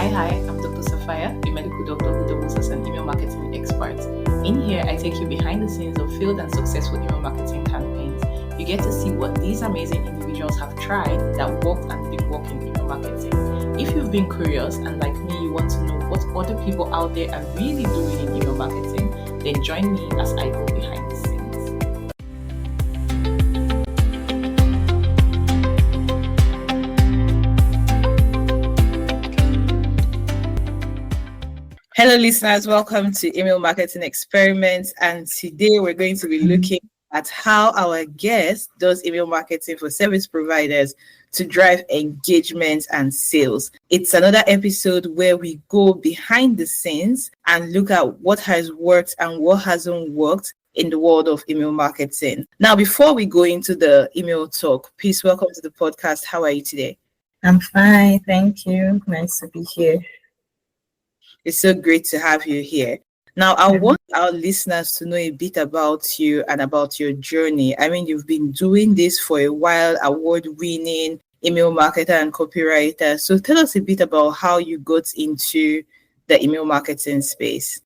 Hi, I'm Dr. Safaya, a medical doctor who doubles as an email marketing expert. In here, I take you behind the scenes of failed and successful email marketing campaigns. You get to see what these amazing individuals have tried that worked and didn't work in email marketing. If you've been curious and like me, you want to know what other people out there are really doing in email marketing, then join me as I go behind the scenes. Hello listeners, welcome to Email Marketing Experiments, and today we're going to be looking at how our guest does email marketing for service providers to drive engagement and sales. It's another episode where we go behind the scenes and look at what has worked and what hasn't worked in the world of email marketing. Now, before we go into the email talk, please welcome to the podcast. How are you today? I'm fine, thank you. Nice to be here. It's so great to have you here. Now, I want our listeners to know a bit about you and about your journey. I mean, you've been doing this for a while, award-winning email marketer and copywriter. So tell us a bit about how you got into the email marketing space.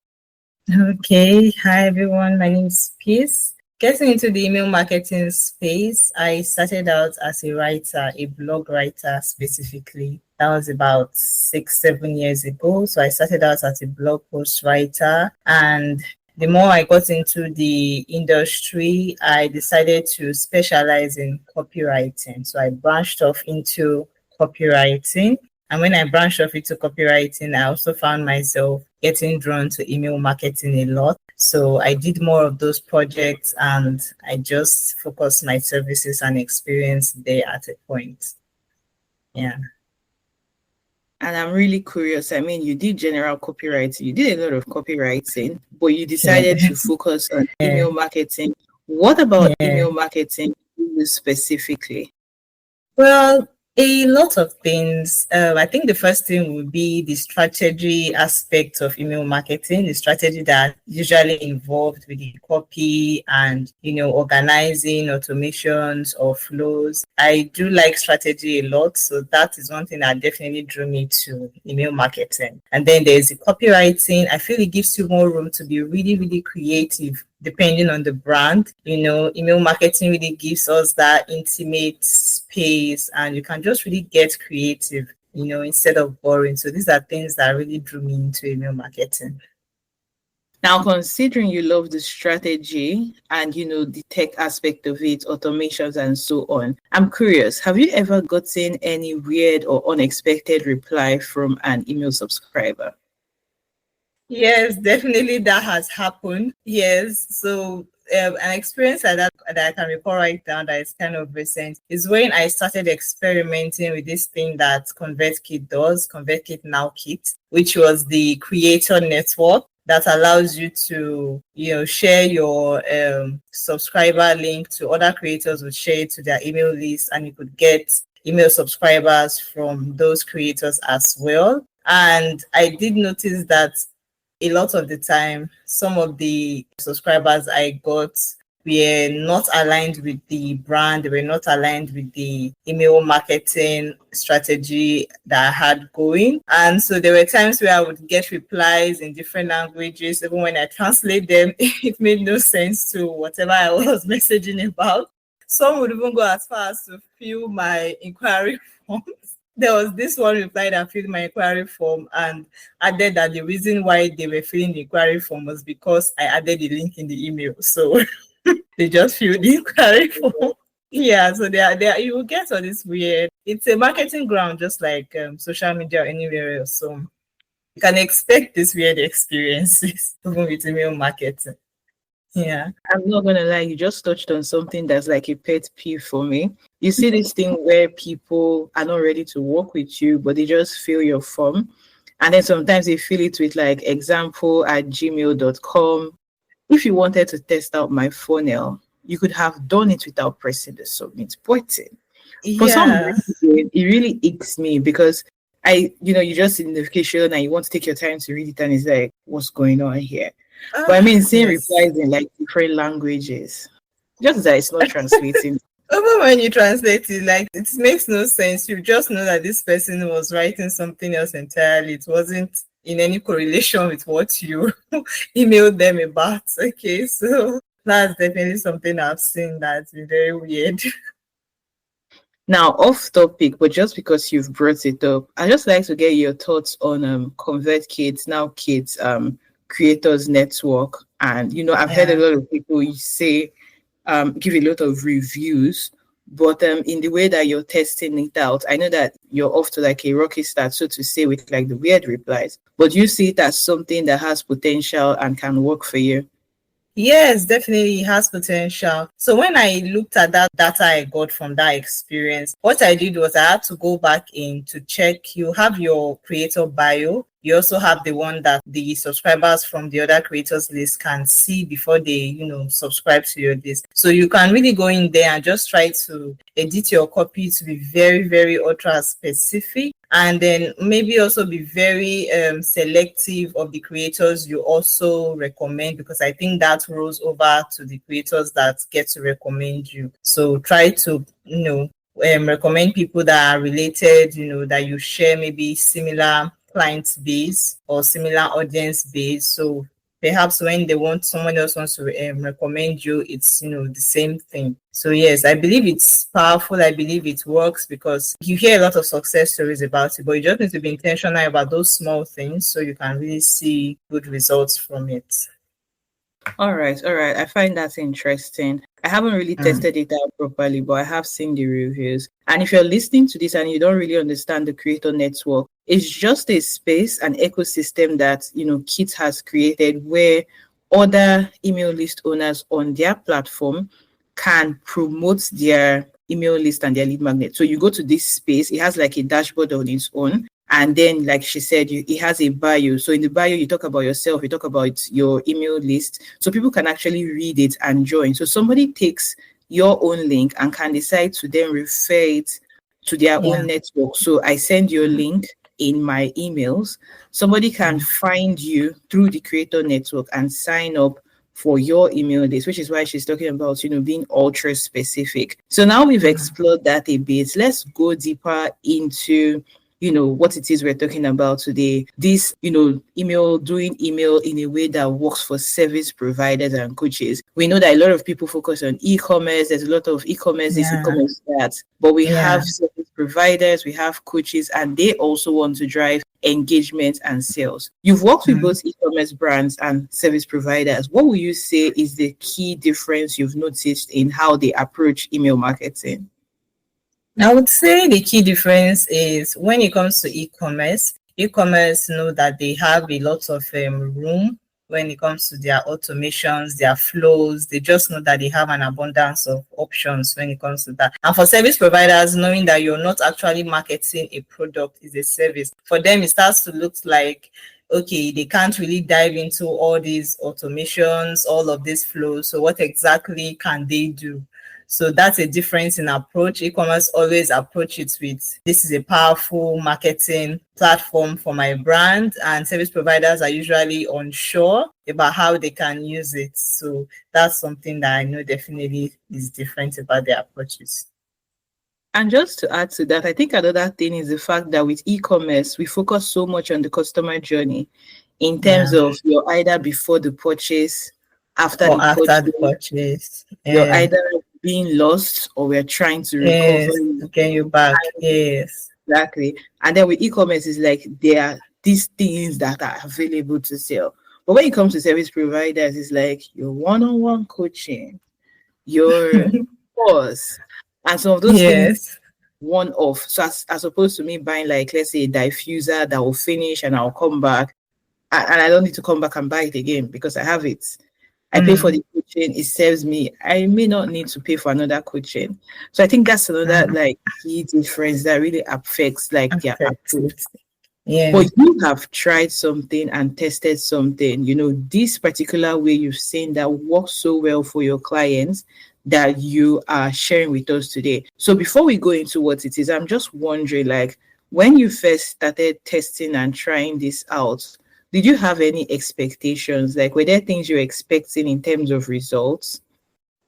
Okay, hi everyone. My name is Peace. Getting into the email marketing space, I started out as a writer, a blog writer specifically. That was about 6-7 years ago. So I started out as a blog post writer, and the more I got into the industry, I decided to specialize in copywriting. So I branched off into copywriting. And when I branched off into copywriting, I also found myself getting drawn to email marketing a lot. So I did more of those projects, and I just focused my services and experience there at a point. Yeah. And I'm really curious. I mean, you did general copywriting, you did a lot of copywriting, but you decided to focus on email marketing. What about email marketing specifically? Well, a lot of things. I think the first thing would be the strategy aspect of email marketing, the strategy that usually involved with the copy and, organizing automations or flows. I do like strategy a lot. So that is one thing that definitely drew me to email marketing. And then there's the copywriting. I feel it gives you more room to be really, really creative depending on the brand. Email marketing really gives us that intimate space, and you can just really get creative, instead of boring. So these are things that really drew me into email marketing. Now, considering you love the strategy and, the tech aspect of it, automations and so on, I'm curious, have you ever gotten any weird or unexpected reply from an email subscriber? Yes, definitely that has happened. Yes. So an experience that I can recall right now that is kind of recent is when I started experimenting with this thing that ConvertKit does, ConvertKit Now Kit, which was the creator network that allows you to, share your subscriber link to other creators who share it to their email list, and you could get email subscribers from those creators as well. And I did notice that a lot of the time, some of the subscribers I got were not aligned with the brand. They were not aligned with the email marketing strategy that I had going. And so there were times where I would get replies in different languages. Even when I translate them, it made no sense to whatever I was messaging about. Some would even go as far as to fill my inquiry forms. There was this one reply that filled my inquiry form and added that the reason why they were filling the inquiry form was because I added the link in the email. So they just filled the inquiry form. Yeah, so they you will get all this weird. It's a marketing ground, just like social media or anywhere else. So you can expect these weird experiences even with email marketing. Yeah. I'm not going to lie, you just touched on something that's like a pet peeve for me. You see this thing where people are not ready to work with you, but they just fill your form. And then sometimes they fill it with like example@gmail.com. If you wanted to test out my funnel, you could have done it without pressing the submit button. For some reason, it really icks me because you just see the notification and you want to take your time to read it, and it's like, what's going on here? But I mean, seeing replies in like different languages, just that it's not translating. Even when you translate it, like it makes no sense. You just know that this person was writing something else entirely. It wasn't in any correlation with what you emailed them about. Okay, so that's definitely something I've seen that's been very weird. Now, off topic, but just because you've brought it up, I just like to get your thoughts on ConvertKit, now Kids Creators Network. And I've heard a Yeah. lot of people say give a lot of reviews, but in the way that you're testing it out, I know that you're off to like a rocky start, so to say, with like the weird replies. But you see it as something that has potential and can work for you. Yes, definitely it has potential. So when I looked at that data I got from that experience, what I did was I had to go back in to check. You have your creator bio. You also have the one that the subscribers from the other creators list can see before they, subscribe to your list. So you can really go in there and just try to edit your copy to be very, very ultra specific. And then maybe also be very selective of the creators you also recommend, because I think that rolls over to the creators that get to recommend you. So try to, recommend people that are related, that you share maybe similar client base or similar audience base. So perhaps when they want someone else wants to recommend you, it's the same thing. So yes, I believe it's powerful. I believe it works because you hear a lot of success stories about it, but you just need to be intentional about those small things so you can really see good results from it. All right. I find that interesting. I haven't really tested it out properly, but I have seen the reviews. And if you're listening to this and you don't really understand the creator network, it's just a space, an ecosystem that, Kit has created where other email list owners on their platform can promote their email list and their lead magnet. So you go to this space, it has like a dashboard on its own. And then, like she said, it has a bio. So in the bio, you talk about yourself, you talk about your email list. So people can actually read it and join. So somebody takes your own link and can decide to then refer it to their own network. So I send you a link in my emails. Somebody can find you through the creator network and sign up for your email list, which is why she's talking about, being ultra specific. So now we've explored that a bit. Let's go deeper into what it is we're talking about today. This, doing email in a way that works for service providers and coaches. We know that a lot of people focus on e-commerce. There's a lot of e-commerce, this e-commerce that, but we have service providers, we have coaches, and they also want to drive engagement and sales. You've worked with both e-commerce brands and service providers. What would you say is the key difference you've noticed in how they approach email marketing? I would say the key difference is when it comes to e-commerce know that they have a lot of room when it comes to their automations, their flows. They just know that they have an abundance of options when it comes to that. And for service providers, knowing that you're not actually marketing a product, is a service. For them, it starts to look like, okay, they can't really dive into all these automations, all of these flows. So what exactly can they do? So that's a difference in approach. E-commerce always approach it with, this is a powerful marketing platform for my brand, and service providers are usually unsure about how they can use it. So that's something that I know definitely is different about their approaches. And just to add to that, I think another thing is the fact that with e-commerce, we focus so much on the customer journey in terms of you're either before the purchase, after Or the after purchase, the purchase. you're either being lost or we're trying to recover. Yes, to get you back. Yes. Exactly. And then with e-commerce, it's like there are these things that are available to sell. But when it comes to service providers, it's like your one-on-one coaching, your course, and some of those things Yes. one off. So as opposed to me buying like, let's say, a diffuser that will finish and I'll come back and I don't need to come back and buy it again because I have it. I pay for the coaching, it serves me. I may not need to pay for another coaching. So I think that's another like key difference that really affects like their approach. Yeah. But you have tried something and tested something, this particular way you've seen that works so well for your clients that you are sharing with us today. So before we go into what it is, I'm just wondering, like, when you first started testing and trying this out, did you have any expectations? Like, were there things you were expecting in terms of results?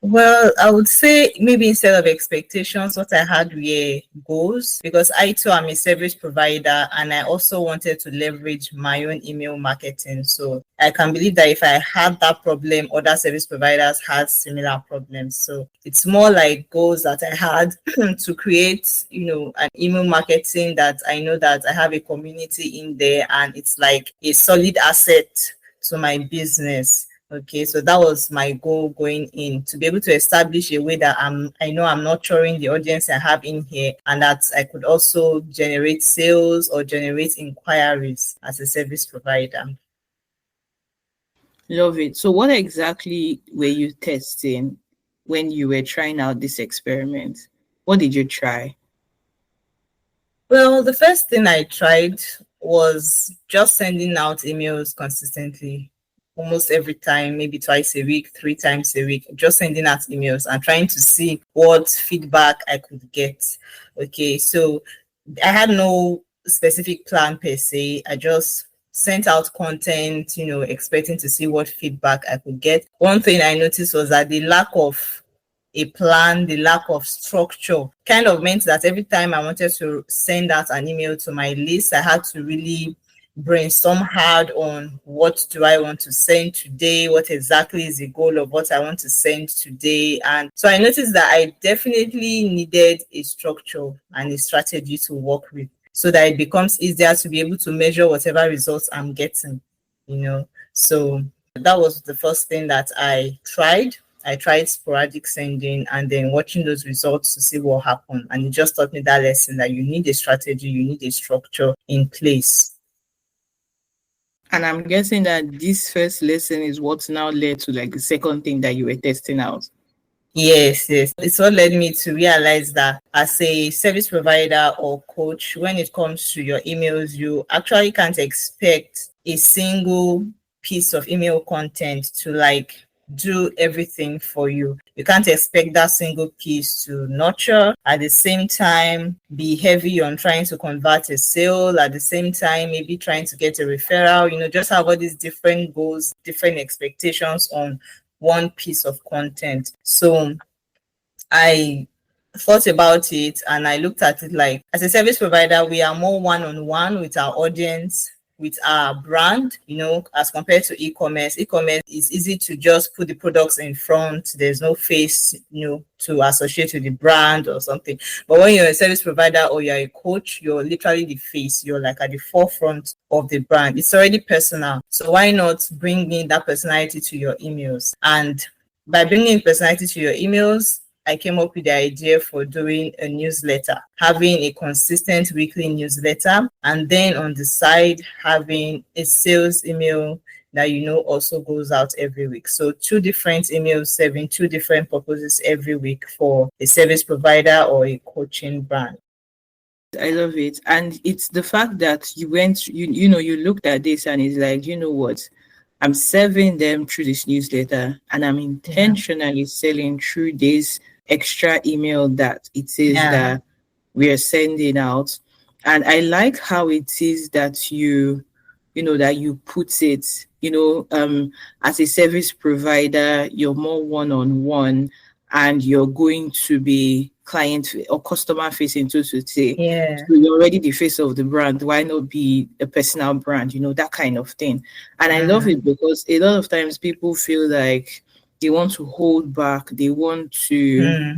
Well, I would say maybe instead of expectations, what I had were goals, because I too am a service provider and I also wanted to leverage my own email marketing. So I can believe that if I had that problem, other service providers had similar problems. So it's more like goals that I had to create, an email marketing that I know that I have a community in there and it's like a solid asset to my business. Okay, so that was my goal going in, to be able to establish a way that I know I'm nurturing the audience I have in here, and that I could also generate sales or generate inquiries as a service provider. Love it. So what exactly were you testing when you were trying out this experiment? What did you try? Well, the first thing I tried was just sending out emails consistently, almost every time, maybe twice a week, 3 times a week, just sending out emails and trying to see what feedback I could get. Okay, so I had no specific plan per se. I just sent out content, expecting to see what feedback I could get. One thing I noticed was that the lack of a plan, the lack of structure kind of meant that every time I wanted to send out an email to my list, I had to really brainstorm hard on what do I want to send today, what exactly is the goal of what I want to send today. And so I noticed that I definitely needed a structure and a strategy to work with, so that it becomes easier to be able to measure whatever results I'm getting, So that was the first thing that I tried. I tried sporadic sending and then watching those results to see what happened. And it just taught me that lesson that you need a strategy, you need a structure in place. And I'm guessing that this first lesson is what now led to like the second thing that you were testing out. Yes. It's what led me to realize that as a service provider or coach, when it comes to your emails, you actually can't expect a single piece of email content to do everything for you. You can't expect that single piece to nurture, at the same time be heavy on trying to convert a sale, at the same time maybe trying to get a referral, just have all these different goals, different expectations on one piece of content. So I thought about it and I looked at it like, as a service provider, we are more one-on-one with our audience, with our brand, as compared to e-commerce. E-commerce is easy to just put the products in front. There's no face, to associate with the brand or something. But when you're a service provider or you're a coach, you're literally the face. You're like at the forefront of the brand. It's already personal. So why not bring in that personality to your emails? And by bringing personality to your emails, I came up with the idea for doing a newsletter, having a consistent weekly newsletter, and then on the side, having a sales email that also goes out every week. So 2 different emails serving 2 different purposes every week for a service provider or a coaching brand. I love it. And it's the fact that you went, you looked at this and it's like, you know what? I'm serving them through this newsletter and I'm intentionally selling through this extra email that it is that we are sending out. And I like how it is that that you put it, as a service provider, you're more one-on-one and you're going to be client or customer facing, so to say. Yeah. So you're already the face of the brand. Why not be a personal brand? That kind of thing. And I love it because a lot of times people feel like they want to hold back. They want to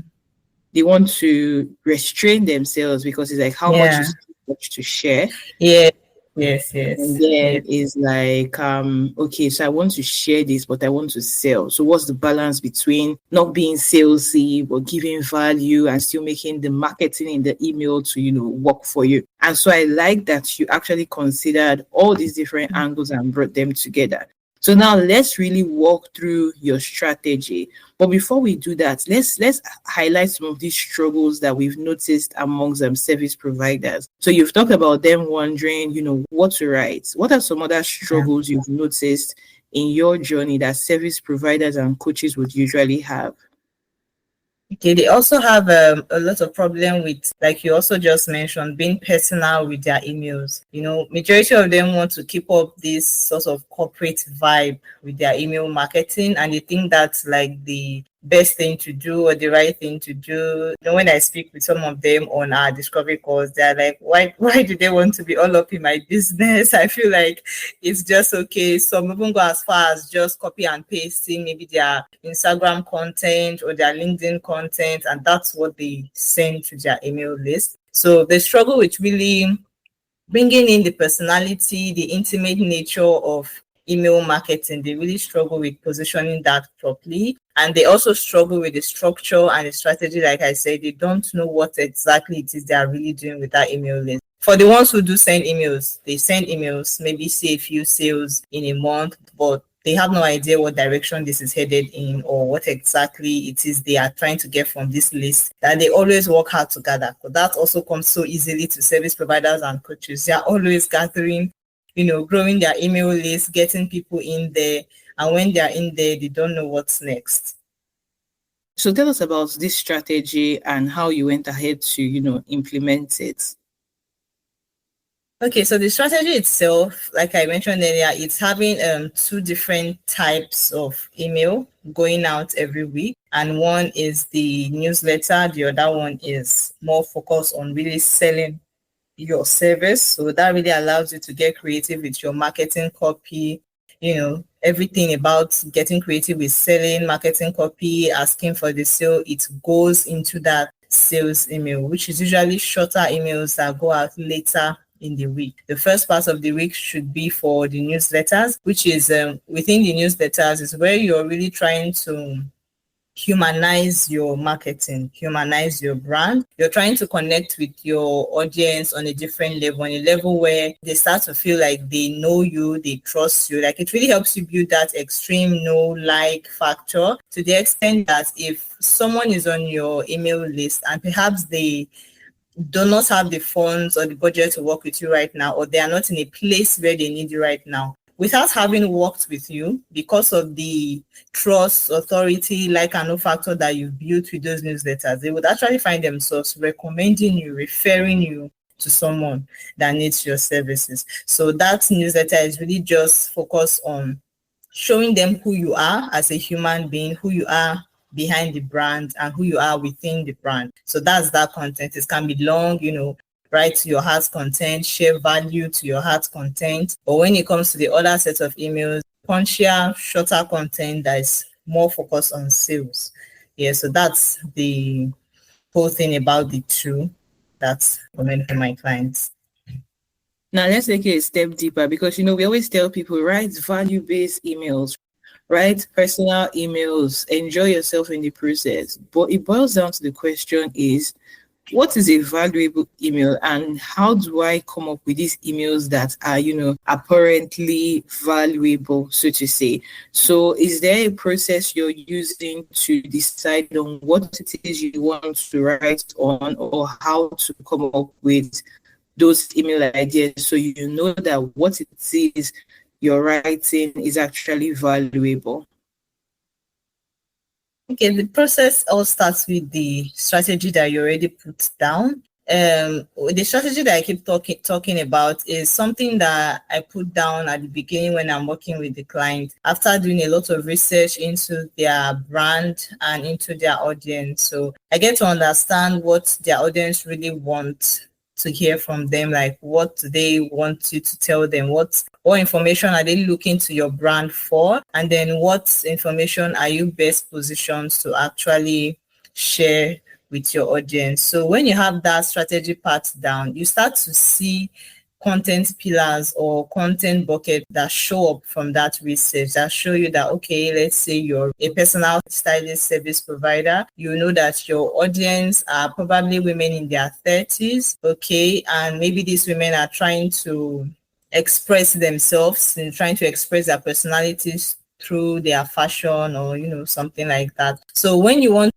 restrain themselves because it's like how much is too much to share. Yes. And then it's like, okay, so I want to share this, but I want to sell. So what's the balance between not being salesy, but giving value and still making the marketing in the email to, work for you? And so I like that you actually considered all these different angles and brought them together. So now let's really walk through your strategy. But before we do that, let's highlight some of these struggles that we've noticed amongst service providers. So you've talked about them wondering, what to write. What are some other struggles you've noticed in your journey that service providers and coaches would usually have? Okay, they also have a lot of problem with, like you also just mentioned, being personal with their emails. Majority of them want to keep up this sort of corporate vibe with their email marketing, and they think that's like the best thing to do or the right thing to do. When I speak with some of them on our discovery calls, they're like, why do they want to be all up in my business? I feel like it's just okay. Some even go as far as just copy and pasting maybe their Instagram content or their LinkedIn content, and that's what they send to their email list. So they struggle with really bringing in the personality, the intimate nature of email marketing. They really struggle with positioning that properly. And they also struggle with the structure and the strategy. Like I said, they don't know what exactly it is they are really doing with that email list. For the ones who do send emails, they send emails, maybe say a few sales in a month, but they have no idea what direction this is headed in or what exactly it is they are trying to get from this list, that they always work hard together. But that also comes so easily to service providers and coaches. They are always gathering, growing their email list, getting people in there. And when they are in there, they don't know what's next. So tell us about this strategy and how you went ahead to, implement it. Okay, so the strategy itself, like I mentioned earlier, it's having two different types of email going out every week. And one is the newsletter. The other one is more focused on really selling your service. So that really allows you to get creative with your marketing copy, everything about getting creative with selling, marketing copy, asking for the sale. It goes into that sales email, which is usually shorter emails that go out later in the week. The first part of the week should be for the newsletters, which is within the newsletters is where you're really trying to humanize your marketing, humanize your brand. You're trying to connect with your audience on a different level, on a level where they start to feel like they know you, they trust you. Like, it really helps you build that extreme know-like factor, to the extent that if someone is on your email list and perhaps they do not have the funds or the budget to work with you right now, or they are not in a place where they need you right now, without having worked with you, because of the trust, authority, like and no factor that you built with those newsletters, they would actually find themselves recommending you, referring you to someone that needs your services. So that newsletter is really just focused on showing them who you are as a human being, who you are behind the brand, and who you are within the brand. So that's that content. It can be long, write to your heart content, share value to your heart content. But when it comes to the other set of emails, punchier, shorter content that is more focused on sales. Yeah, so that's the whole thing about the two that's recommend for my clients. Now let's take it a step deeper, because we always tell people, write value-based emails, write personal emails, enjoy yourself in the process. But it boils down to the question is, what is a valuable email, and how do I come up with these emails that are, apparently valuable, so to say? So is there a process you're using to decide on what it is you want to write on, or how to come up with those email ideas so you know that what it is you're writing is actually valuable? Okay, the process all starts with the strategy that you already put down. The strategy that I keep talking about is something that I put down at the beginning when I'm working with the client, after doing a lot of research into their brand and into their audience. So I get to understand what their audience really want to hear from them, like what do they want you to tell them, what information are they looking to your brand for, and then what information are you best positioned to actually share with your audience. So when you have that strategy part down, you start to see content pillars or content bucket that show up from that research, that show you that, okay, let's say you're a personal stylist service provider. You know that your audience are probably women in their 30s, okay, and maybe these women are trying to express themselves and trying to express their personalities through their fashion or something like that. So when you want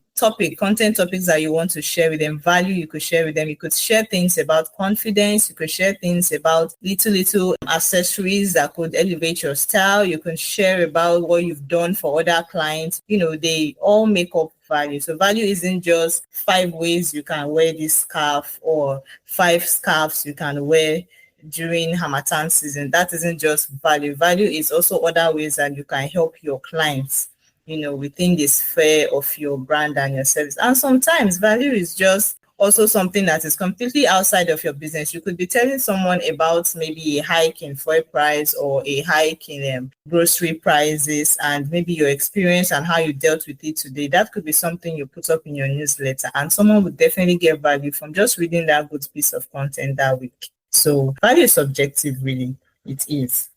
content topics that you want to share with them, value you could share with them, you could share things about confidence, you could share things about little accessories that could elevate your style, you can share about what you've done for other clients. They all make up value. So value isn't just 5 ways you can wear this scarf or 5 scarves you can wear during Harmattan season. That isn't just value. Value is also other ways that you can help your clients within the sphere of your brand and your service. And sometimes value is just also something that is completely outside of your business. You could be telling someone about maybe a hike in fuel price or a hike in grocery prices, and maybe your experience and how you dealt with it today. That could be something you put up in your newsletter, and someone would definitely get value from just reading that good piece of content that week. So value is subjective, really. It is.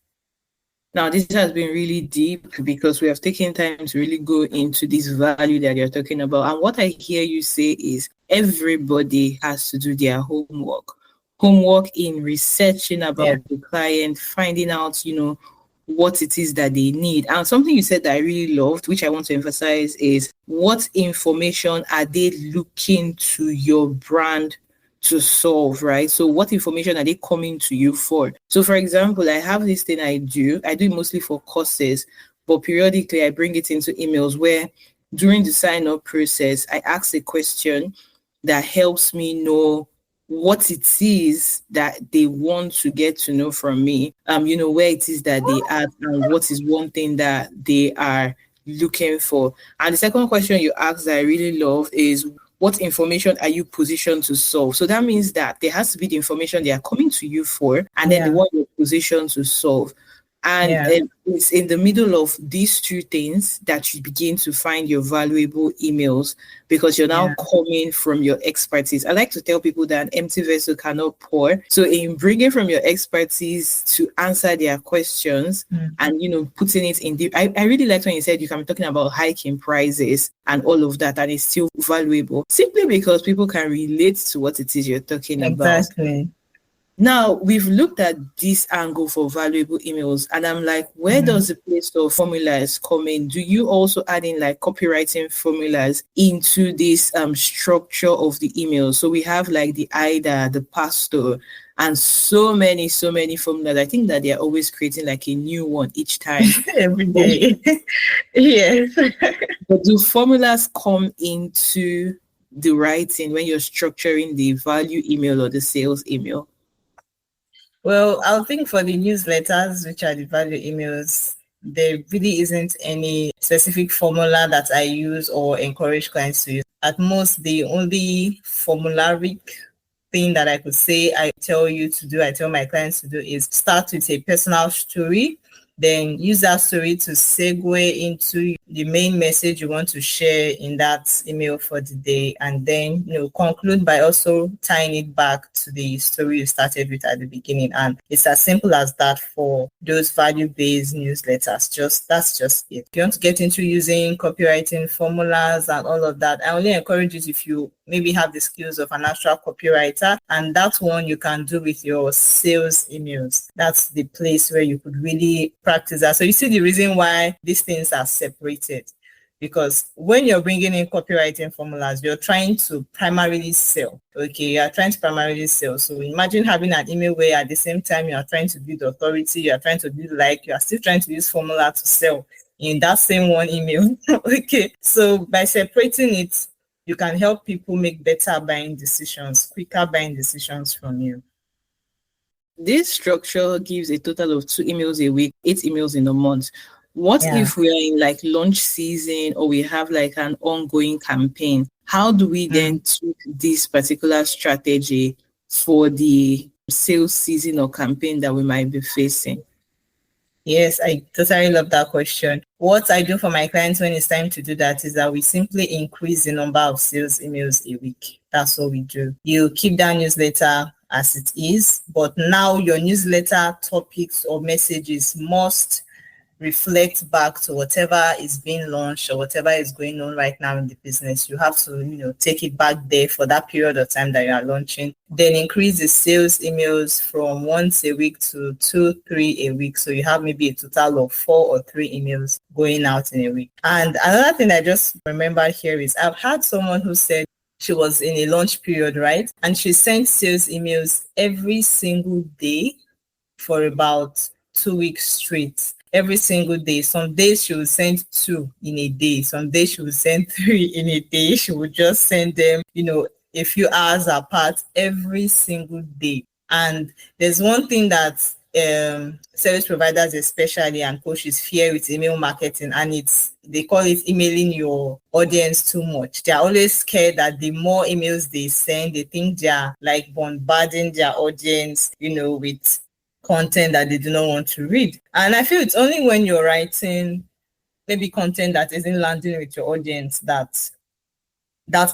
Now, this has been really deep because we have taken time to really go into this value that you're talking about. And what I hear you say is everybody has to do their homework. Homework in researching about the client, finding out, what it is that they need. And something you said that I really loved, which I want to emphasize, is what information are they looking to your brand to solve, right? So what information are they coming to you for? So for example, I have this thing I do it mostly for courses, but periodically I bring it into emails where during the sign up process, I ask a question that helps me know what it is that they want to get to know from me, where it is that they are and what is one thing that they are looking for. And the second question you asked that I really love is, what information are you positioned to solve? So that means that there has to be the information they are coming to you for, and then the one you're positioned to solve. And it's in the middle of these two things that you begin to find your valuable emails, because you're now coming from your expertise. I like to tell people that an empty vessel cannot pour. So in bringing from your expertise to answer their questions and, putting it in deep, I really liked when you said you can be talking about hiking prices and all of that, and it's still valuable simply because people can relate to what it is you're talking about. Exactly. Now, we've looked at this angle for valuable emails, and I'm like, where does the place of formulas come in? Do you also add in like copywriting formulas into this structure of the emails? So we have like the IDA, the pastor, and so many formulas. I think that they're always creating like a new one each time. Every day. Yes. But do formulas come into the writing when you're structuring the value email or the sales email? Well, I think for the newsletters, which are the value emails, there really isn't any specific formula that I use or encourage clients to use. At most, the only formulaic thing that I could say I tell my clients to do is start with a personal story, then use that story to segue into the main message you want to share in that email for the day, and then conclude by also tying it back to the story you started with at the beginning. And it's as simple as that for those value-based newsletters. That's just it. If you want to get into using copywriting formulas and all of that, I only encourage you if you maybe have the skills of an actual copywriter, and that one you can do with your sales emails. That's the place where you could really practice that. So you see the reason why these things are separated, because when you're bringing in copywriting formulas, you're trying to primarily sell. Okay, you are trying to primarily sell. So imagine having an email where at the same time you are trying to build authority, you are trying to build you are still trying to use formula to sell in that same one email. Okay, so by separating it, you can help people make better buying decisions, quicker buying decisions from you. This structure gives a total of 2 emails a week, 8 emails in a month. What if we are in like launch season or we have like an ongoing campaign? How do we then tweak this particular strategy for the sales season or campaign that we might be facing? Yes, I totally love that question. What I do for my clients when it's time to do that is that we simply increase the number of sales emails a week. That's what we do. You keep that newsletter as it is, but now your newsletter topics or messages must reflect back to whatever is being launched or whatever is going on right now in the business. You have to, take it back there for that period of time that you are launching. Then increase the sales emails from once a week to 2, 3 a week. So you have maybe a total of 4 or 3 emails going out in a week. And another thing I just remembered here is I've had someone who said she was in a launch period, right? And she sent sales emails every single day for about 2 weeks straight. Every single day. Some days she would send 2 in a day. Some days she would send 3 in a day. She would just send them, a few hours apart every single day. And there's one thing that service providers especially and coaches fear with email marketing, and they call it emailing your audience too much. They're always scared that the more emails they send, they think they're like bombarding their audience, with content that they do not want to read. And I feel it's only when you're writing maybe content that isn't landing with your audience that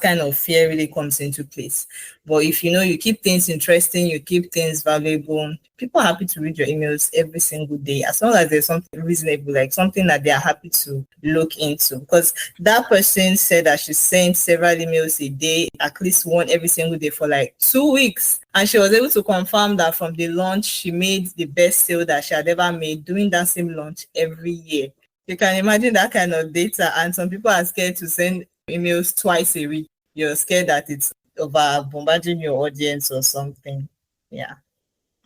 kind of fear really comes into place. But if you keep things interesting, you keep things valuable, people are happy to read your emails every single day, as long as there's something reasonable, like something that they are happy to look into. Because that person said that she sent several emails a day, at least one every single day for like 2 weeks. And she was able to confirm that from the launch, she made the best sale that she had ever made doing that same launch every year. You can imagine that kind of data. And some people are scared to send emails twice a week. You're scared that it's over bombarding your audience or something. Yeah.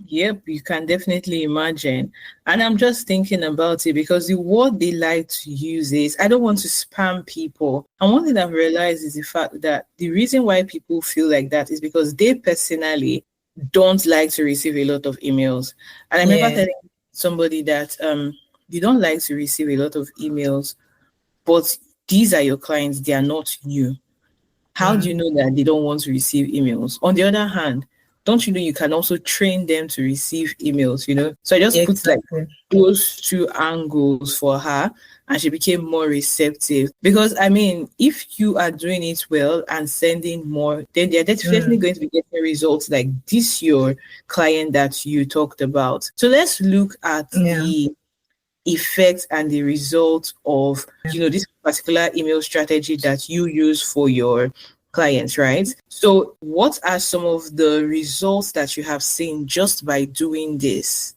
Yep, you can definitely imagine. And I'm just thinking about it because the word they like to use is, I don't want to spam people. And one thing I've realized is the fact that the reason why people feel like that is because they personally don't like to receive a lot of emails. And I remember telling somebody that you don't like to receive a lot of emails, but these are your clients, they are not you. How do you know that they don't want to receive emails? On the other hand, don't you know you can also train them to receive emails, So I just put like those two angles for her, and she became more receptive. Because I mean, if you are doing it well and sending more, then they're definitely going to be getting results like this, your client that you talked about. So let's look at the effect and the result of this particular email strategy that you use for your clients, right? So what are some of the results that you have seen just by doing this?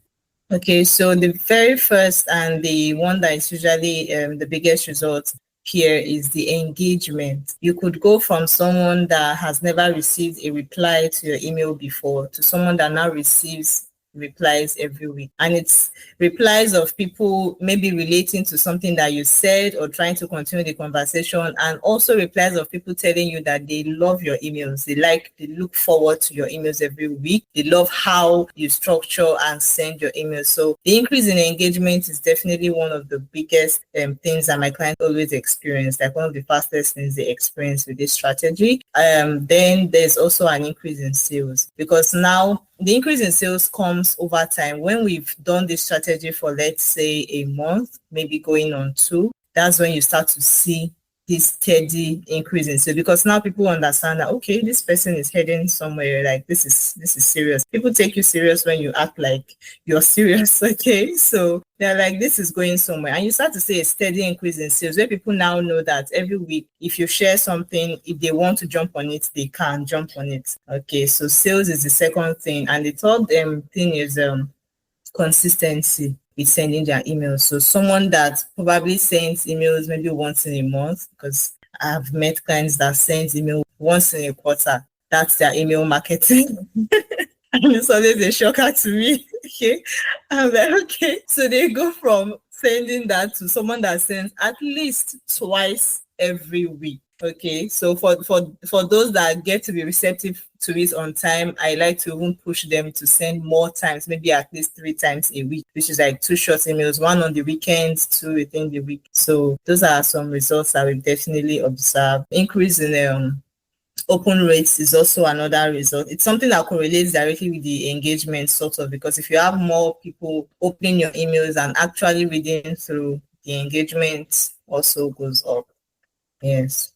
Okay, so the very first and the one that is usually the biggest result here is the engagement. You could go from someone that has never received a reply to your email before to someone that now receives replies every week, and it's replies of people maybe relating to something that you said or trying to continue the conversation, and also replies of people telling you that they love your emails, they look forward to your emails every week, they love how you structure and send your emails. So the increase in engagement is definitely one of the biggest things that my clients always experience, like one of the fastest things they experience with this strategy. Then there's also an increase in sales, because now the increase in sales comes over time. When we've done this strategy for, let's say, a month, maybe going on 2, that's when you start to see this steady increase in sales, because now people understand that, okay, this person is heading somewhere, like this is serious. People take you serious when you act like you're serious, okay? So they're like, this is going somewhere. And you start to see a steady increase in sales, where people now know that every week, if you share something, if they want to jump on it, they can jump on it. Okay, so sales is the second thing. And the third thing is consistency with sending their emails. So someone that probably sends emails maybe once in a month, because I've met clients that send email once in a quarter. That's their email marketing. And it's always a shocker to me. Okay. I'm like, okay. So they go from sending that to someone that sends at least twice every week. Okay. So for those that get to be receptive to it on time, I like to even push them to send more times, maybe at least 3 times a week, which is like 2 short emails, 1 on the weekends, 2 within the week. So those are some results that we've definitely observed. Increase in open rates is also another result. It's something that correlates directly with the engagement, sort of, because if you have more people opening your emails and actually reading through, the engagement also goes up. Yes.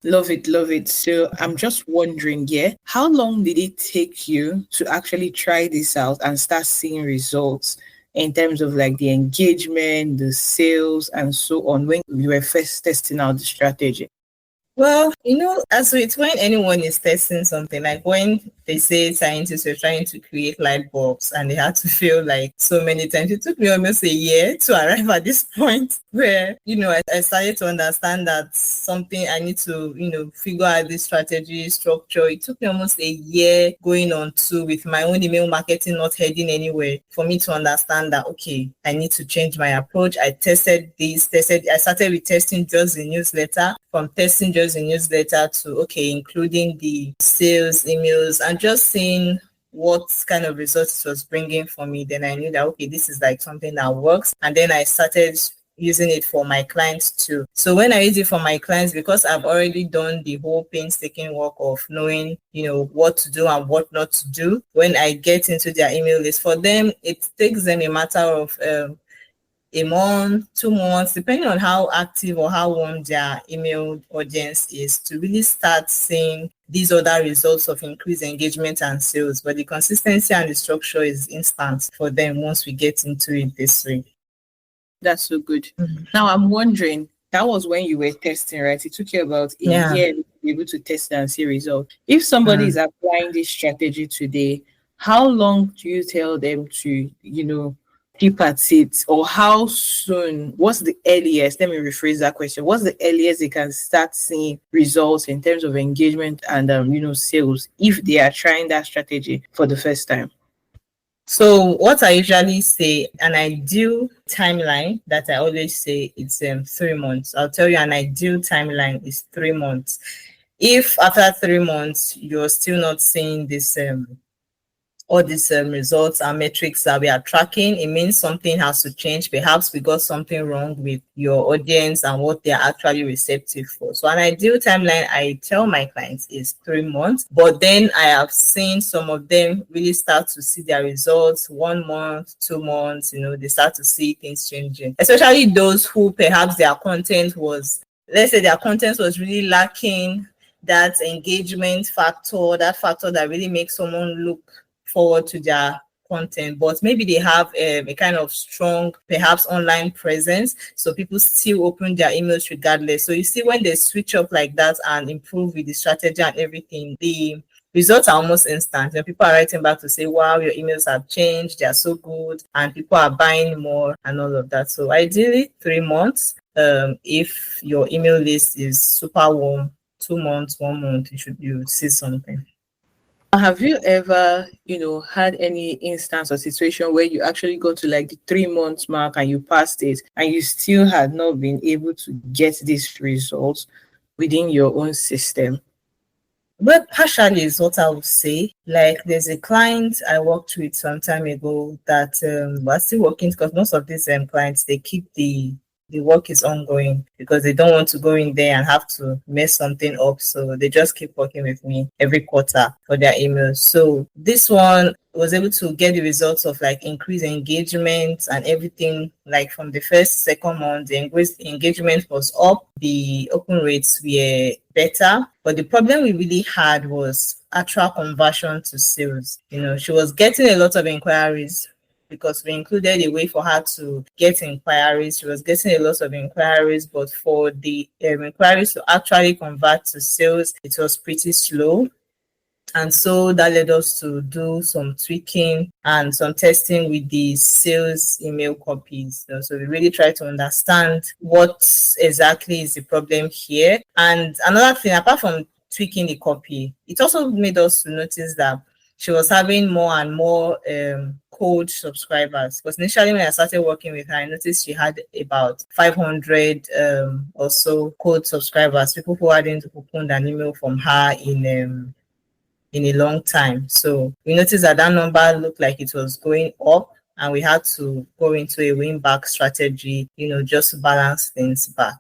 Love it, love it. So I'm just wondering, how long did it take you to actually try this out and start seeing results in terms of like the engagement, the sales, and so on, when you were first testing out the strategy? Well, as with when anyone is testing something, like when they say scientists were trying to create light bulbs and they had to fail like so many times, it took me almost a year to arrive at this point where, I started to understand that something I need to, figure out this strategy, structure. It took me almost a year going on 2 with my own email marketing not heading anywhere for me to understand that, okay, I need to change my approach. I started with testing just the newsletter, from testing just the newsletter to, okay, including the sales emails, and just seeing what kind of results it was bringing for me, then I knew that, okay, this is like something that works. And then I started using it for my clients too. So when I use it for my clients, because I've already done the whole painstaking work of knowing, what to do and what not to do, when I get into their email list, for them, it takes them a matter of a month, 2 months, depending on how active or how warm their email audience is, to really start seeing these other results of increased engagement and sales. But the consistency and the structure is instant for them once we get into it this way. That's so good. Now I'm wondering, that was when you were testing, right? It took you about a year to be able to test and see results. If somebody is applying this strategy today, how long do you tell them to, keep at it? Or how soon, what's the earliest? Let me rephrase that question. What's the earliest they can start seeing results in terms of engagement and, sales if they are trying that strategy for the first time? So what I usually say, an ideal timeline that I always say, it's 3 months. I'll tell you, an ideal timeline is 3 months. If after 3 months you're still not seeing this all these results and metrics that we are tracking, it means something has to change. Perhaps we got something wrong with your audience and what they're actually receptive for. So an ideal timeline, I tell my clients, is 3 months. But then I have seen some of them really start to see their results 1 month, 2 months, they start to see things changing. Especially those who perhaps their content was, let's say their content was really lacking that engagement factor, that factor that really makes someone look forward to their content, but maybe they have a kind of strong, perhaps online presence, so people still open their emails regardless. So you see, when they switch up like that and improve with the strategy and everything, the results are almost instant. People are writing back to say, wow, your emails have changed, they are so good, and people are buying more and all of that. So ideally 3 months. If your email list is super warm, 2 months, 1 month, you see something. Have you ever, had any instance or situation where you actually got to like the 3 months mark and you passed it and you still had not been able to get these results within your own system? Well, partially is what I would say. Like, there's a client I worked with some time ago that we're still working, because most of these clients, they keep the work is ongoing because they don't want to go in there and have to mess something up. So they just keep working with me every quarter for their emails. So this one was able to get the results of like increased engagement and everything. Like from the first, second month, the engagement was up, the open rates were better. But the problem we really had was actual conversion to sales. She was getting a lot of inquiries, because we included a way for her to get inquiries. She was getting a lot of inquiries, but for the inquiries to actually convert to sales, it was pretty slow. And so that led us to do some tweaking and some testing with the sales email copies. So we really try to understand what exactly is the problem here. And another thing, apart from tweaking the copy, it also made us to notice that she was having more and more cold subscribers. Because initially when I started working with her, I noticed she had about 500 or so cold subscribers, people who hadn't opened an email from her in a long time. So we noticed that number looked like it was going up, and we had to go into a win back strategy, just to balance things back.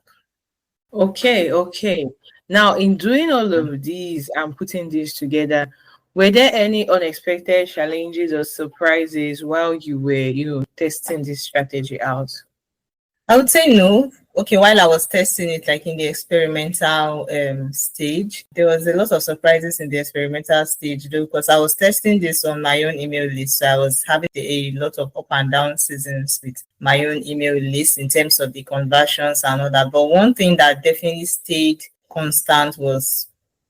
Okay. Now, in doing all of these and putting these together, were there any unexpected challenges or surprises while you were, testing this strategy out? I would say no. Okay, while I was testing it, like in the experimental stage, there was a lot of surprises in the experimental stage, though, because I was testing this on my own email list. So I was having a lot of up and down seasons with my own email list in terms of the conversions and all that. But one thing that definitely stayed constant was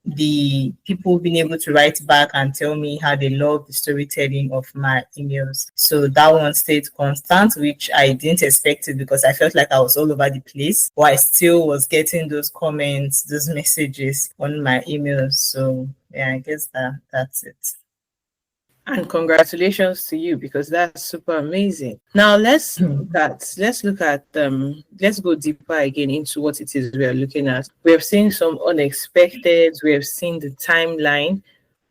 the people being able to write back and tell me how they love the storytelling of my emails. So that one stayed constant, which I didn't expect it, because I felt like I was all over the place, but I still was getting those comments, those messages on my emails. So yeah, I guess that's it. And congratulations to you, because that's super amazing. Now let's go deeper again into what it is we are looking at. We have seen some unexpected, we have seen the timeline.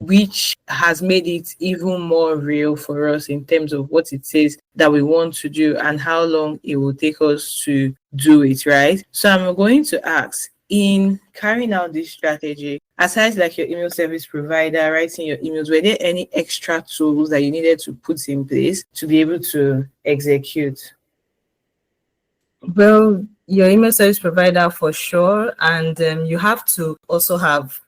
which has made it even more real for us in terms of what it says that we want to do and how long it will take us to do it, right? So I'm going to ask, in carrying out this strategy, aside like your email service provider, writing your emails, were there any extra tools that you needed to put in place to be able to execute? Well, your email service provider for sure, and you have to also have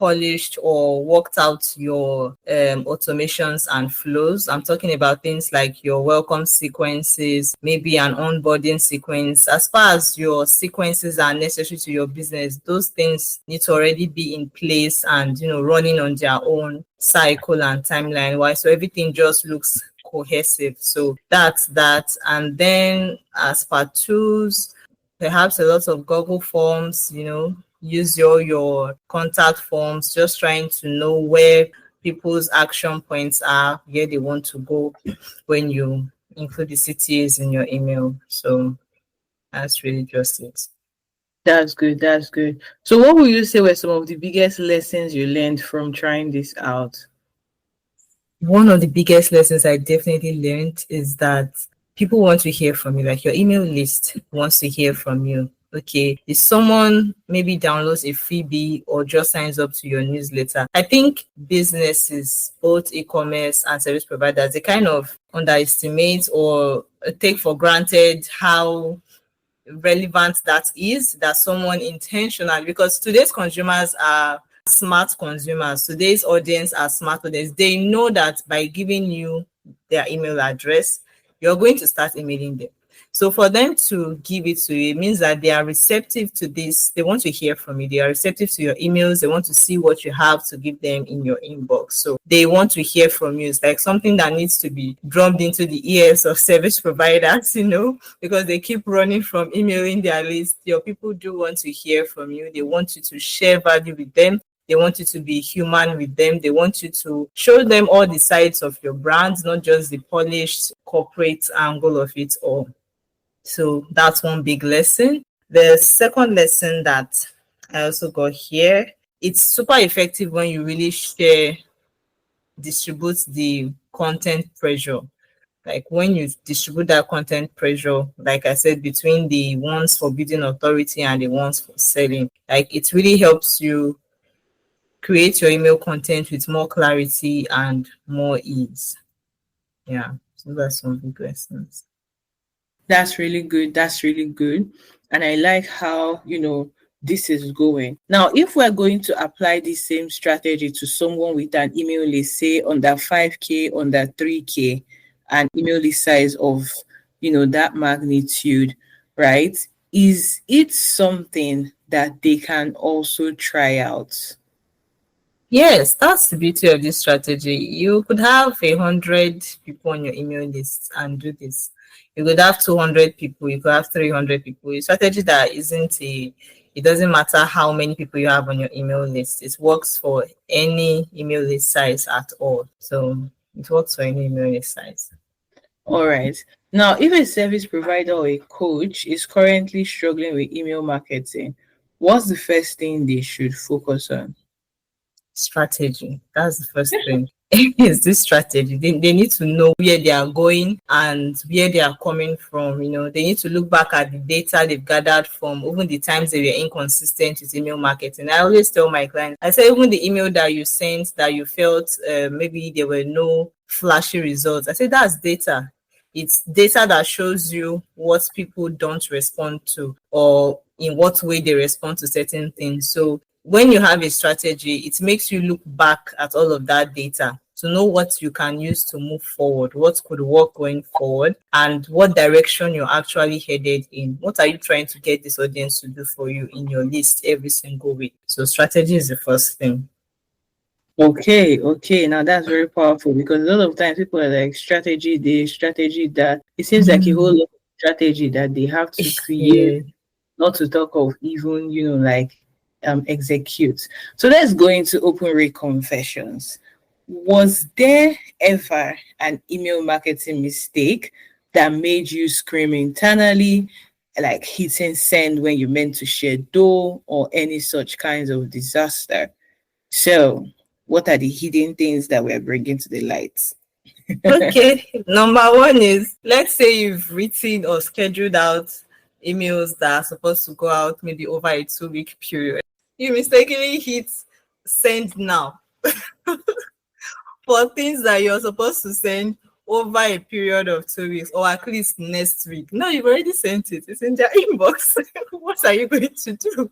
polished or worked out your automations and flows. I'm talking about things like your welcome sequences, maybe an onboarding sequence. As far as your sequences are necessary to your business, those things need to already be in place and running on their own cycle and timeline wise, so everything just looks cohesive. So that's that. And then as for tools, perhaps a lot of Google Forms, use your contact forms, just trying to know where people's action points are, where they want to go when you include the cities in your email. So that's really just it. That's good. That's good. So, what would you say were some of the biggest lessons you learned from trying this out? One of the biggest lessons I definitely learned is that people want to hear from you, like your email list wants to hear from you. Okay, if someone maybe downloads a freebie or just signs up to your newsletter, I think businesses, both e-commerce and service providers, they kind of underestimate or take for granted how relevant that is, that someone intentionally, because today's consumers are smart consumers, today's audience are smart audience. They know that by giving you their email address, you're going to start emailing them. So for them to give it to you, it means that they are receptive to this. They want to hear from you. They are receptive to your emails. They want to see what you have to give them in your inbox. So they want to hear from you. It's like something that needs to be drummed into the ears of service providers, because they keep running from emailing their list. Your people do want to hear from you. They want you to share value with them. They want you to be human with them. They want you to show them all the sides of your brand, not just the polished corporate angle of it all. So that's one big lesson. The second lesson that I also got here, it's super effective when you really distribute the content pressure. Like when you distribute that content pressure, like I said, between the ones for building authority and the ones for selling, like it really helps you create your email content with more clarity and more ease. Yeah, so that's some big lessons. That's really good. That's really good. And I like how, this is going. Now, if we're going to apply this same strategy to someone with an email list, say under 5K, under 3K, an email list size of, that magnitude, right? Is it something that they can also try out? Yes, that's the beauty of this strategy. You could have 100 people on your email list and do this. You could have 200 people, you could have 300 people. A strategy that it doesn't matter how many people you have on your email list. It works for any email list size at all. So it works for any email list size. All right. Now, if a service provider or a coach is currently struggling with email marketing, what's the first thing they should focus on? Strategy. That's the first thing. Is this strategy? They need to know where they are going and where they are coming from. They need to look back at the data they've gathered from even the times they were inconsistent with email marketing. I always tell my clients, I say, even the email that you sent that you felt maybe there were no flashy results, I say that's data. It's data that shows you what people don't respond to or in what way they respond to certain things. So when you have a strategy, it makes you look back at all of that data to know what you can use to move forward, what could work going forward, and what direction you're actually headed in. What are you trying to get this audience to do for you in your list every single week? So strategy is the first thing. Okay. Now that's very powerful because a lot of times people are like strategy this, strategy that. It seems like a whole lot of strategy that they have to create, Yeah. not to talk of even, execute. So let's go into open rate confessions. Was there ever an email marketing mistake that made you scream internally, like hitting send when you meant to share dough or any such kinds of disaster? So what are the hidden things that we're bringing to the light? Okay, number one is, let's say you've written or scheduled out emails that are supposed to go out maybe over a 2-week period. You mistakenly hit send now for things that you're supposed to send over a period of 2 weeks, or at least next week. No, you've already sent it. It's in their inbox. What are you going to do?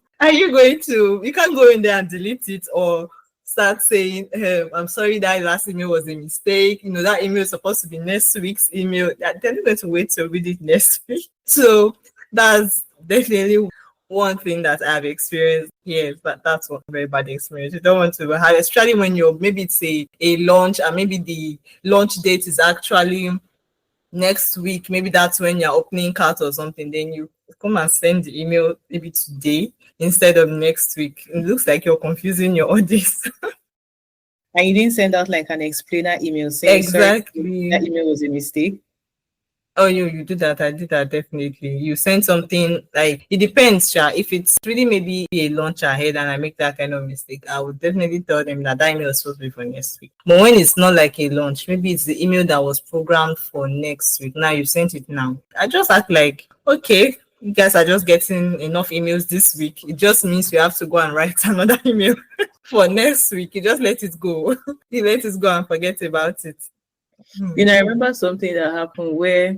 You can't go in there and delete it or start saying, I'm sorry, that last email was a mistake. That email is supposed to be next week's email. They're not going to wait to read it next week. So that's definitely one thing that I've experienced. Yes, but that's one very bad experience. You don't want to have, especially when maybe it's a launch, and maybe the launch date is actually next week. Maybe that's when you're opening cart or something. Then you come and send the email maybe today instead of next week. It looks like you're confusing your audience. And you didn't send out like an explainer email saying, exactly, sorry, that email was a mistake. Oh, you do that. I did that, definitely. You send something, like, it depends, Sha. If it's really maybe a launch ahead and I make that kind of mistake, I would definitely tell them that email is supposed to be for next week. But when it's not like a launch, maybe it's the email that was programmed for next week. Now you sent it now. I just act like, okay, you guys are just getting enough emails this week. It just means you have to go and write another email for next week. You just let it go. You let it go and forget about it. I remember something that happened where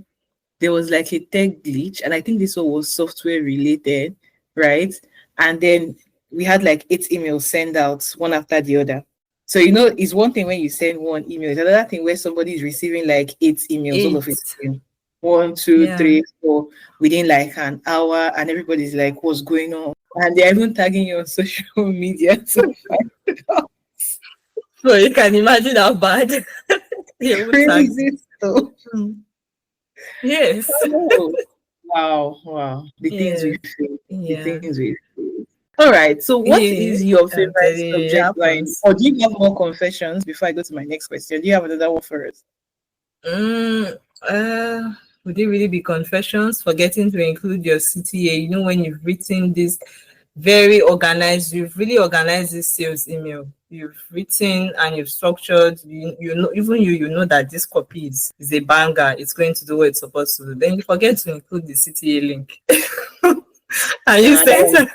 there was like a tech glitch, and I think this one was software related, right? And then we had like 8 emails sent out one after the other. So it's one thing when you send one email, it's another thing where somebody is receiving like 8 emails all of it. 1, 2, 3, 4 within like an hour, and everybody's like, what's going on? And they're even tagging you on social media to find it out. So you can imagine how bad. Crazy stuff. Yes. Oh, wow. The things we feel. The things we feel. All right. So what is your favorite subject line? Or do you have more confessions before I go to my next question? Do you have another one for us? Would it really be confessions? Forgetting to include your CTA. When you've written this very organized, you've really organized this sales email. You've written and you've structured, you know that this copy is a banger, it's going to do what it's supposed to do. Then you forget to include the CTA link. And you send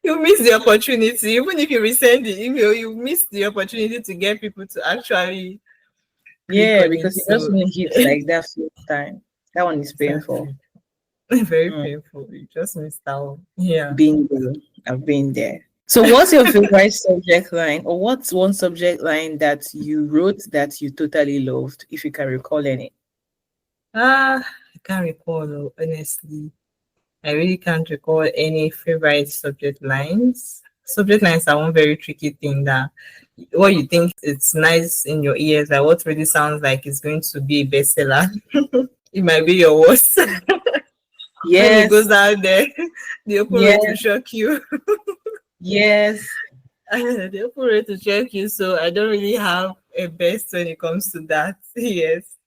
you miss the opportunity. Even if you resend the email, you miss the opportunity to get people to actually because you just make it like that first time. That one is painful. Very painful. You just missed out. Yeah. I've been there. So what's your favorite subject line, or what's one subject line that you wrote that you totally loved, if you can recall any? I can't recall, honestly. I really can't recall any favorite subject lines. Subject lines are one very tricky thing, that what you think it's nice in your ears, like what really sounds like it's going to be a bestseller. It might be your worst. When it goes out there, the open rate will shock you. Yes. The open rate will shock you. So I don't really have a best when it comes to that. Yes.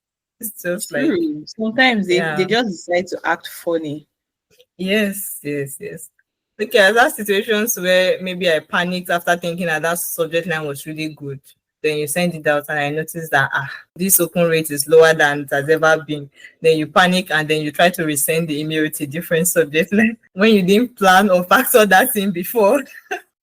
It's just true. Like sometimes they just decide to act funny. Yes. Okay, I had situations where maybe I panicked after thinking that subject line was really good. Then you send it out and I noticed that this open rate is lower than it has ever been. Then you panic and then you try to resend the email with a different subject line when you didn't plan or factor that in before.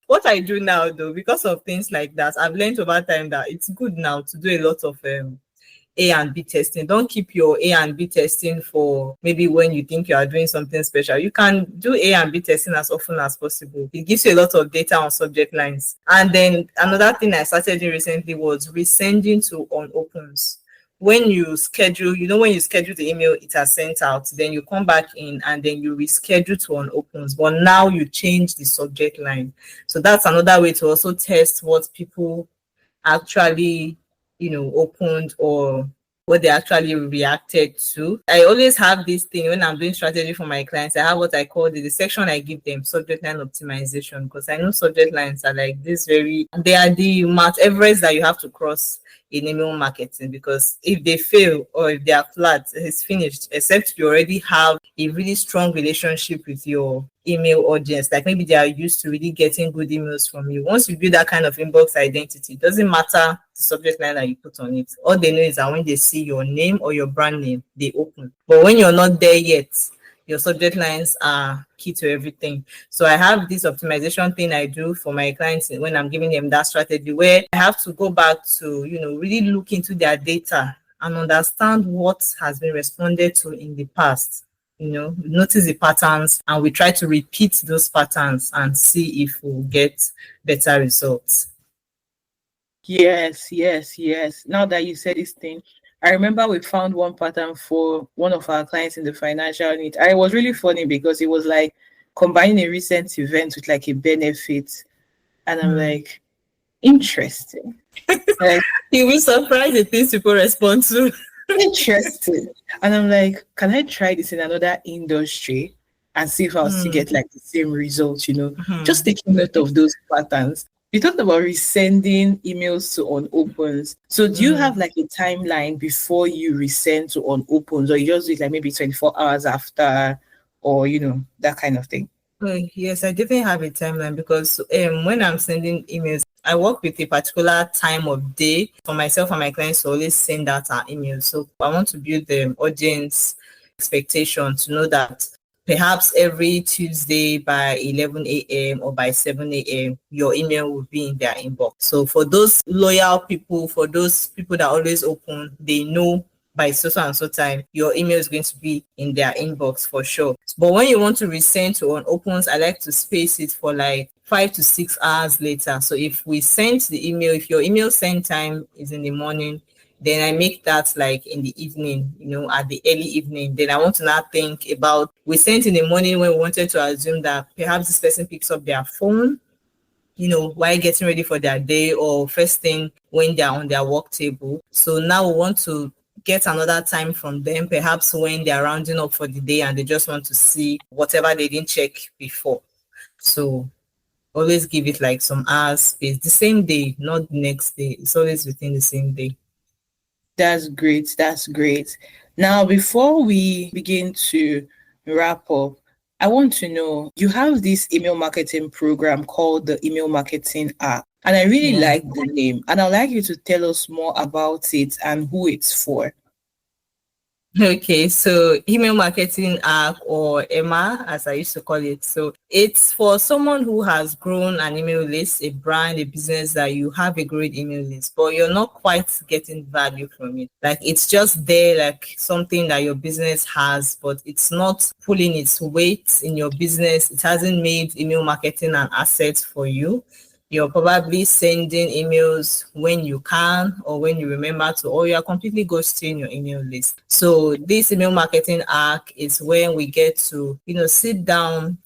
What I do now, though, because of things like that, I've learned over time that it's good now to do a lot of A and B testing. Don't keep your A and B testing for maybe when you think you are doing something special. You can do A and B testing as often as possible. It gives you a lot of data on subject lines. And then another thing I started doing recently was resending to on Okuns. When you schedule, when you schedule the email, it has sent out, then you come back in and then you reschedule to on Okuns. But now you change the subject line. So that's another way to also test what people actually opened or what they actually reacted to. I always have this thing when I'm doing strategy for my clients. I have what I call the section I give them, subject line optimization, because I know subject lines are like this they are the Mount Everest that you have to cross in email marketing, because if they fail or if they are flat, it's finished, except you already have a really strong relationship with your email audience. Like maybe they are used to really getting good emails from you. Once you build that kind of inbox identity, it doesn't matter the subject line that you put on it. All they know is that when they see your name or your brand name, they open. But when you're not there yet, your subject lines are key to everything. So I have this optimization thing I do for my clients when I'm giving them that strategy, where I have to go back to, really look into their data and understand what has been responded to in the past. Notice the patterns, and we try to repeat those patterns and see if we'll get better results. Yes. Now that you said this thing, I remember we found one pattern for one of our clients in the financial need. And it was really funny because it was like combining a recent event with like a benefit. And I'm like, interesting. Like, You will surprise the things people respond to. interesting. And I'm like, can I try this in another industry and see if I'll still get like the same results, Just taking note of those patterns. You talked about resending emails to unopens. So do you have like a timeline before you resend to unopens, or you just do it like maybe 24 hours after, or that kind of thing? Yes, I definitely have a timeline, because when I'm sending emails, I work with a particular time of day for myself and my clients to always send out our emails. So I want to build the audience expectation to know that perhaps every Tuesday by 11 a.m. or by 7 a.m., your email will be in their inbox. So for those loyal people, for those people that always open, they know by so and so time, your email is going to be in their inbox for sure. But when you want to resend to unopens, I like to space it for like 5 to 6 hours later. So if we send the email, if your email send time is in the morning, then I make that like in the evening, at the early evening. Then I want to now think about, we sent in the morning when we wanted to assume that perhaps this person picks up their phone, while getting ready for their day, or first thing when they're on their work table. So now we want to get another time from them, perhaps when they're rounding up for the day and they just want to see whatever they didn't check before. So always give it like some hours space, the same day, not the next day. It's always within the same day. That's great. Now, before we begin to wrap up, I want to know, you have this email marketing program called the Email Marketing App. And I really like the name. And I'd like you to tell us more about it and who it's for. Okay, so email marketing app, or EMA, as I used to call it. So it's for someone who has grown an email list, a brand, a business, that you have a great email list, but you're not quite getting value from it. Like it's just there, like something that your business has, but it's not pulling its weight in your business. It hasn't made email marketing an asset for you. You're probably sending emails when you can or when you remember to, or you're completely ghosting your email list. So this email marketing arc is when we get to, sit down,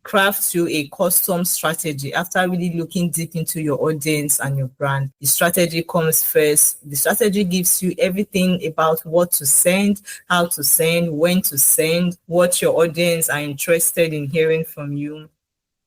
craft you a custom strategy after really looking deep into your audience and your brand. The strategy comes first. The strategy gives you everything about what to send, how to send, when to send, what your audience are interested in hearing from you.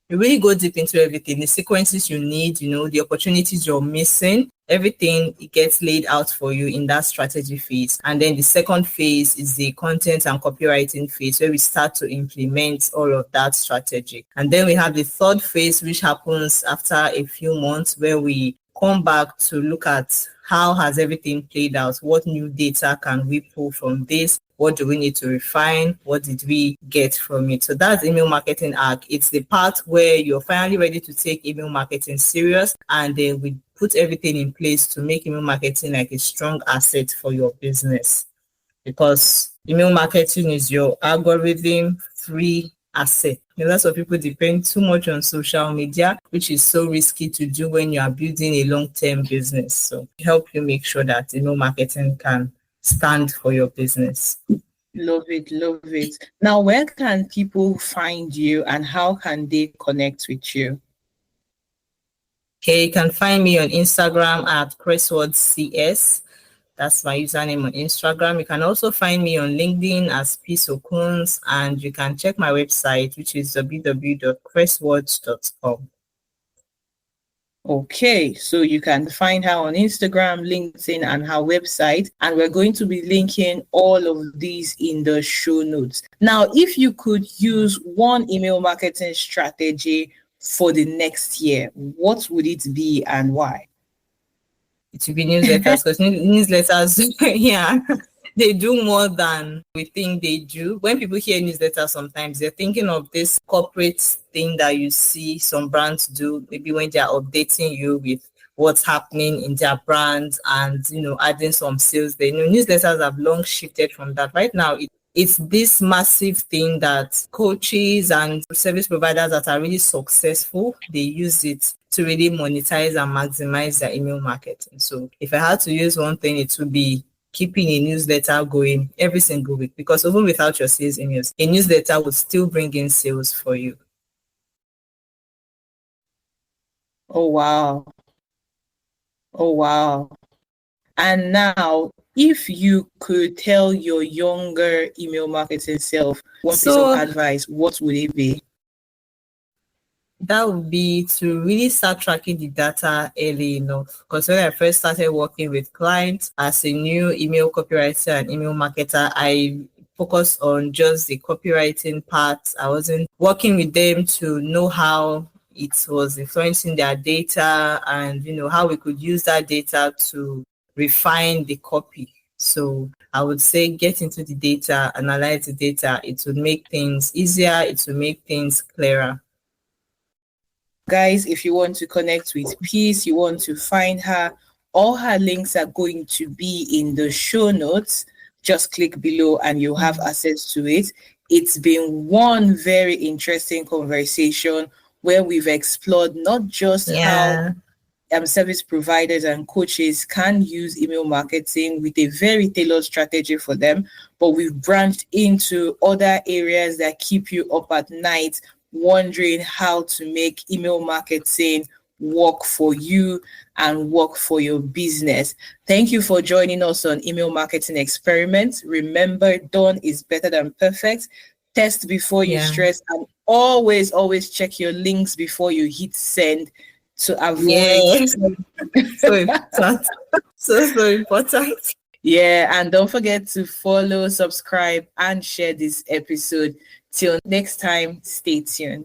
You really go deep into everything, the sequences you need, the opportunities you're missing, everything, it gets laid out for you in that strategy phase. And then the second phase is the content and copywriting phase, where we start to implement all of that strategy. And then we have the third phase, which happens after a few months, where we come back to look at how has everything played out, what new data can we pull from this, what do we need to refine, what did we get from it. So that's email marketing arc. It's the part where you're finally ready to take email marketing serious, and then we put everything in place to make email marketing like a strong asset for your business, because email marketing is your algorithm free asset. Lots of people depend too much on social media, which is so risky to do when you are building a long-term business. So help you make sure that email marketing can stand for your business. Love it. Now, where can people find you and how can they connect with you? Okay, you can find me on Instagram at ChrisWordsCS. That's my username on Instagram. You can also find me on LinkedIn as Okuns, and you can check my website, which is www.chriswords.com. Okay, so you can find her on Instagram, LinkedIn, and her website. And we're going to be linking all of these in the show notes. Now, if you could use one email marketing strategy for the next year, what would it be and why? It will be newsletters, because newsletters, yeah, they do more than we think they do. When people hear newsletters, sometimes they're thinking of this corporate thing that you see some brands do, maybe when they're updating you with what's happening in their brands and, adding some sales. Newsletters have long shifted from that. Right now, it's this massive thing that coaches and service providers that are really successful, they use it to really monetize and maximize their email marketing. So if I had to use one thing, it would be keeping a newsletter going every single week, because even without your sales emails, a newsletter would still bring in sales for you. Oh, wow. Oh, wow. And now, if you could tell your younger email marketing self one piece of advice, what would it be? That would be to really start tracking the data early enough. Because when I first started working with clients as a new email copywriter and email marketer, I focused on just the copywriting part. I wasn't working with them to know how it was influencing their data and, how we could use that data to refine the copy. So I would say get into the data, analyze the data. It would make things easier. It would make things clearer. Guys, if you want to connect with Peace, you want to find her, all her links are going to be in the show notes. Just click below and you'll have access to it. It's been one very interesting conversation where we've explored not just how service providers and coaches can use email marketing with a very tailored strategy for them, but we've branched into other areas that keep you up at night wondering how to make email marketing work for you and work for your business. Thank you for joining us on Email Marketing Experiment. Remember, done is better than perfect. Test before you stress, and always check your links before you hit send to avoid. So important. So important. Yeah, and don't forget to follow, subscribe, and share this episode. Till next time, stay tuned.